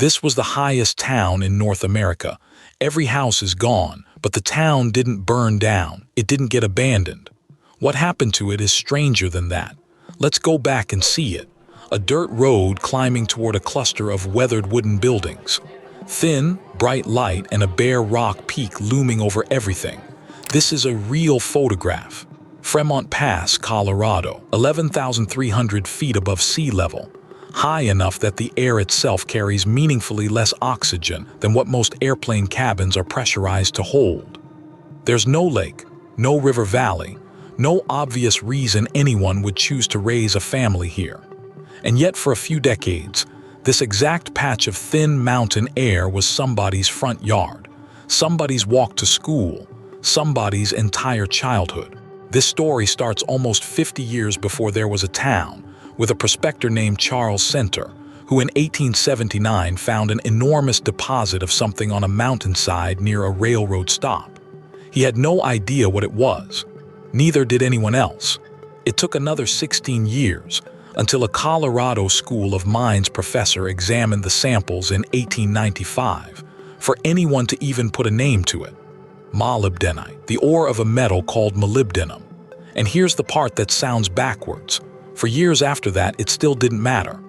This was the highest town in North America. Every house is gone, but the town didn't burn down. It didn't get abandoned. What happened to it is stranger than that. Let's go back and see it. A dirt road climbing toward a cluster of weathered wooden buildings. Thin, bright light and a bare rock peak looming over everything. This is a real photograph. Fremont Pass, Colorado, 11,300 feet above sea level. High enough that the air itself carries meaningfully less oxygen than what most airplane cabins are pressurized to hold. There's no lake, no river valley, no obvious reason anyone would choose to raise a family here. And yet for a few decades, this exact patch of thin mountain air was somebody's front yard, somebody's walk to school, somebody's entire childhood. This story starts almost 50 years before there was a town, with a prospector named Charles Center, who in 1879 found an enormous deposit of something on a mountainside near a railroad stop. He had no idea what it was. Neither did anyone else. It took another 16 years until a Colorado School of Mines professor examined the samples in 1895 for anyone to even put a name to it. Molybdenum, the ore of a metal called molybdenum. And here's the part that sounds backwards. For years after that, it still didn't matter.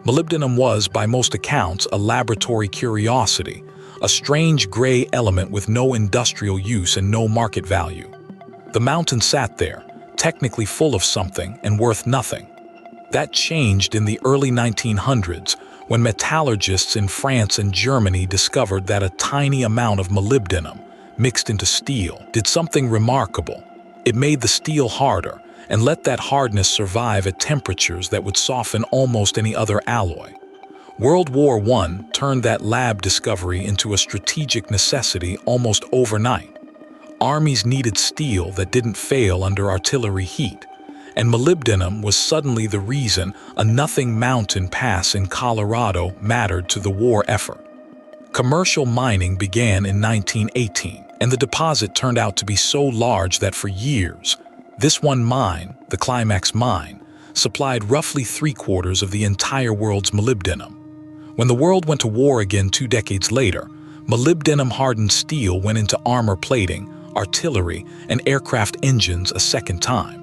Molybdenum was, by most accounts, a laboratory curiosity, a strange gray element with no industrial use and no market value. The mountain sat there, technically full of something and worth nothing. That changed in the early 1900s when metallurgists in France and Germany discovered that a tiny amount of molybdenum, mixed into steel, did something remarkable. It made the steel harder and let that hardness survive at temperatures that would soften almost any other alloy. World War I turned that lab discovery into a strategic necessity almost overnight. Armies needed steel that didn't fail under artillery heat, and molybdenum was suddenly the reason a nothing mountain pass in Colorado mattered to the war effort. Commercial mining began in 1918, and the deposit turned out to be so large that for years, this one mine, the Climax mine, supplied roughly 3/4 of the entire world's molybdenum. When the world went to war again 2 decades later, molybdenum-hardened steel went into armor plating, artillery, and aircraft engines a second time.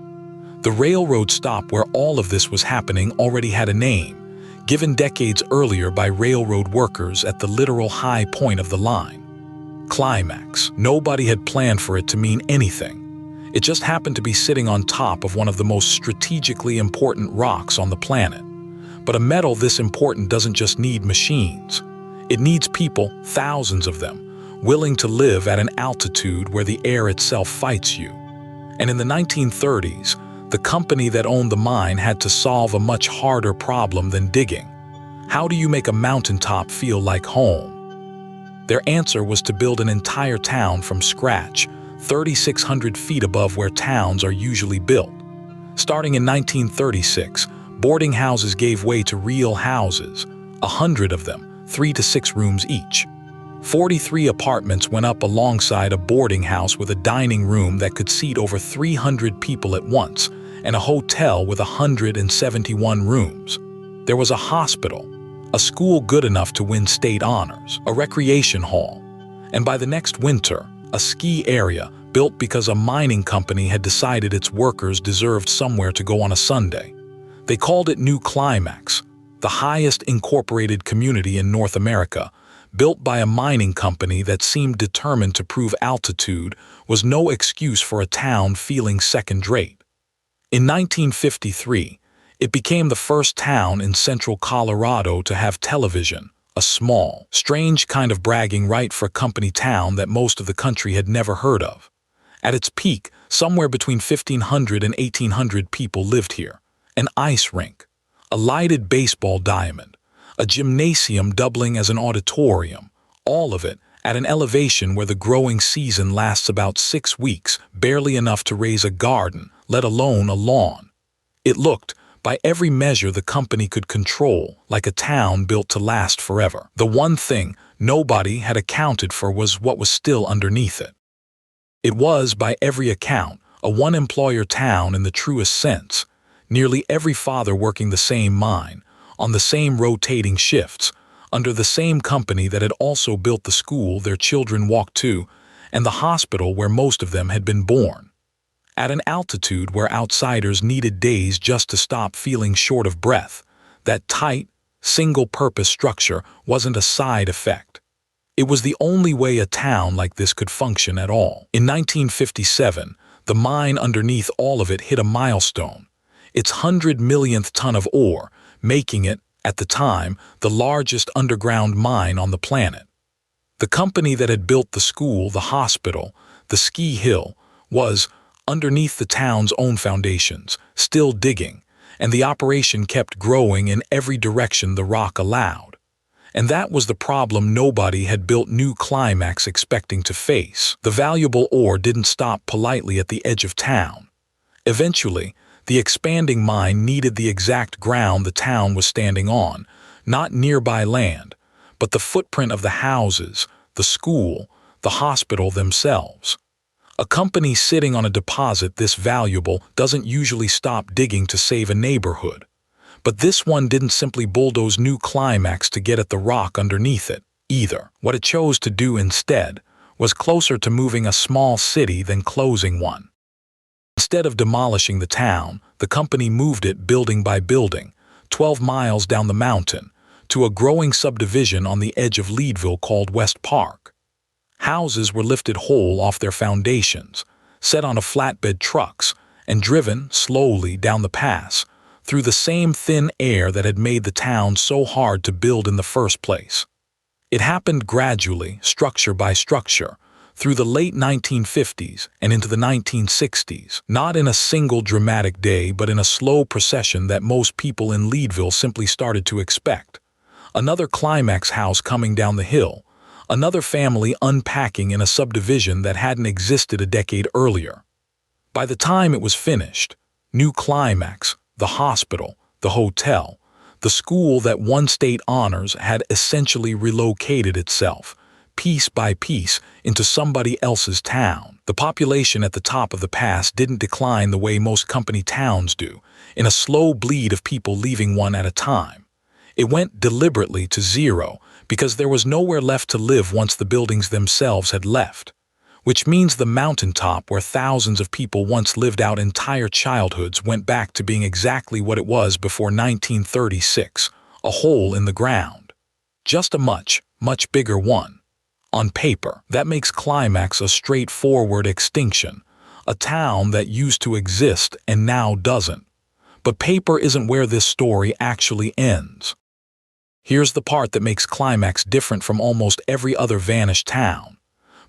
The railroad stop where all of this was happening already had a name, given decades earlier by railroad workers at the literal high point of the line. Climax. Nobody had planned for it to mean anything. It just happened to be sitting on top of one of the most strategically important rocks on the planet. But a metal this important doesn't just need machines. It needs people, thousands of them, willing to live at an altitude where the air itself fights you. And in the 1930s, the company that owned the mine had to solve a much harder problem than digging. How do you make a mountaintop feel like home? Their answer was to build an entire town from scratch, 3,600 feet above where towns are usually built. Starting in 1936, boarding houses gave way to real houses, 100 of them, 3 to 6 rooms each. 43 apartments went up alongside a boarding house with a dining room that could seat over 300 people at once, and a hotel with 171 rooms. There was a hospital, a school good enough to win state honors, a recreation hall, and by the next winter, a ski area built because a mining company had decided its workers deserved somewhere to go on a Sunday. They called it New Climax, the highest incorporated community in North America, built by a mining company that seemed determined to prove altitude was no excuse for a town feeling second-rate. In 1953, it became the first town in central Colorado to have television, a small, strange kind of bragging right for a company town that most of the country had never heard of. At its peak, somewhere between 1,500 and 1,800 people lived here. An ice rink, a lighted baseball diamond, a gymnasium doubling as an auditorium, all of it at an elevation where the growing season lasts about 6 weeks, barely enough to raise a garden, let alone a lawn. It looked, by every measure the company could control, like a town built to last forever. The one thing nobody had accounted for was what was still underneath it. It was, by every account, a one-employer town in the truest sense, nearly every father working the same mine, on the same rotating shifts, under the same company that had also built the school their children walked to and the hospital where most of them had been born. At an altitude where outsiders needed days just to stop feeling short of breath, that tight, single-purpose structure wasn't a side effect. It was the only way a town like this could function at all. In 1957, the mine underneath all of it hit a milestone, its 100 millionth ton of ore, making it, at the time, the largest underground mine on the planet. The company that had built the school, the hospital, the ski hill, was, underneath the town's own foundations, still digging, and the operation kept growing in every direction the rock allowed. And that was the problem nobody had built new Climax expecting to face. The valuable ore didn't stop politely at the edge of town. Eventually, the expanding mine needed the exact ground the town was standing on, not nearby land, but the footprint of the houses, the school, the hospital themselves. A company sitting on a deposit this valuable doesn't usually stop digging to save a neighborhood. But this one didn't simply bulldoze new Climax to get at the rock underneath it, either. What it chose to do instead was closer to moving a small city than closing one. Instead of demolishing the town, the company moved it building by building, 12 miles down the mountain, to a growing subdivision on the edge of Leadville called West Park. Houses were lifted whole off their foundations, set on flatbed trucks, and driven slowly down the pass, through the same thin air that had made the town so hard to build in the first place. It happened gradually, structure by structure, through the late 1950s and into the 1960s, not in a single dramatic day but in a slow procession that most people in Leadville simply started to expect. Another Climax house coming down the hill, another family unpacking in a subdivision that hadn't existed a decade earlier. By the time it was finished, new Climax, the hospital, the hotel, the school that won state honors had essentially relocated itself, piece by piece, into somebody else's town. The population at the top of the pass didn't decline the way most company towns do, in a slow bleed of people leaving one at a time. It went deliberately to zero because there was nowhere left to live once the buildings themselves had left. Which means the mountaintop where thousands of people once lived out entire childhoods went back to being exactly what it was before 1936, a hole in the ground. Just a much, much bigger one. On paper, that makes Climax a straightforward extinction, a town that used to exist and now doesn't. But paper isn't where this story actually ends. Here's the part that makes Climax different from almost every other vanished town.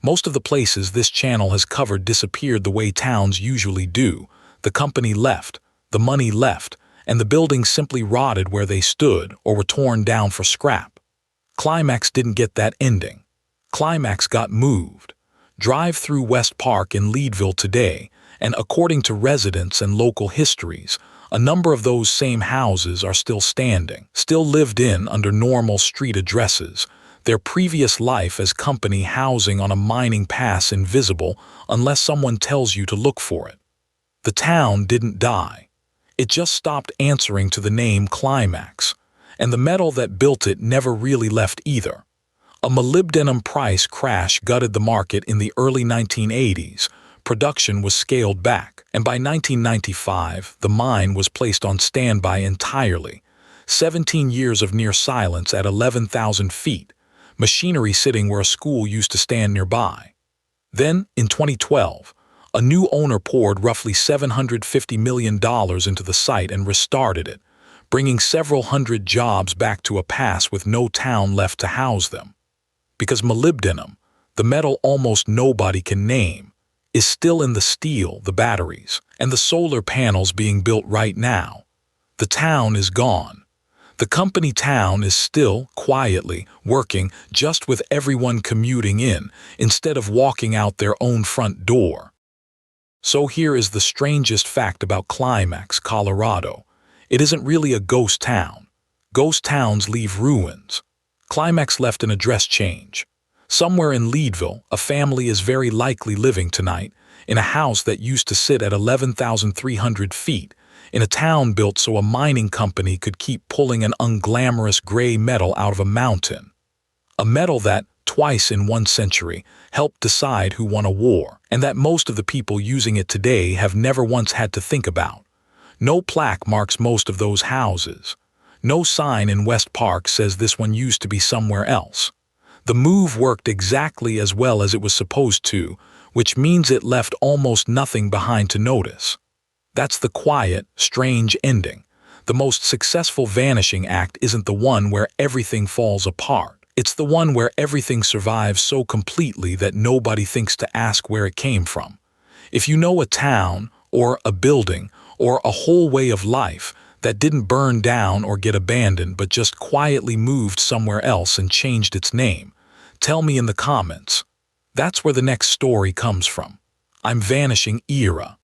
Most of the places this channel has covered disappeared the way towns usually do. The company left, the money left, and the buildings simply rotted where they stood or were torn down for scrap. Climax didn't get that ending. Climax got moved. Drive through West Park in Leadville today, and according to residents and local histories, a number of those same houses are still standing, still lived in under normal street addresses, their previous life as company housing on a mining pass invisible unless someone tells you to look for it. The town didn't die. It just stopped answering to the name Climax, and the metal that built it never really left either. A molybdenum price crash gutted the market in the early 1980s. Production was scaled back, and by 1995, the mine was placed on standby entirely. 17 years of near silence at 11,000 feet. Machinery sitting where a school used to stand nearby. Then, in 2012, a new owner poured roughly $750 million into the site and restarted it, bringing several hundred jobs back to a pass with no town left to house them. Because molybdenum, the metal almost nobody can name, is still in the steel, the batteries, and the solar panels being built right now. The town is gone. The company town is still, quietly, working just with everyone commuting in, instead of walking out their own front door. So here is the strangest fact about Climax, Colorado. It isn't really a ghost town. Ghost towns leave ruins. Climax left an address change. Somewhere in Leadville, a family is very likely living tonight in a house that used to sit at 11,300 feet, in a town built so a mining company could keep pulling an unglamorous gray metal out of a mountain. A metal that, twice in 1 century, helped decide who won a war, and that most of the people using it today have never once had to think about. No plaque marks most of those houses. No sign in West Park says this one used to be somewhere else. The move worked exactly as well as it was supposed to, which means it left almost nothing behind to notice. That's the quiet, strange ending. The most successful vanishing act isn't the one where everything falls apart. It's the one where everything survives so completely that nobody thinks to ask where it came from. If you know a town, or a building, or a whole way of life that didn't burn down or get abandoned but just quietly moved somewhere else and changed its name, tell me in the comments. That's where the next story comes from. I'm Vanishing Era.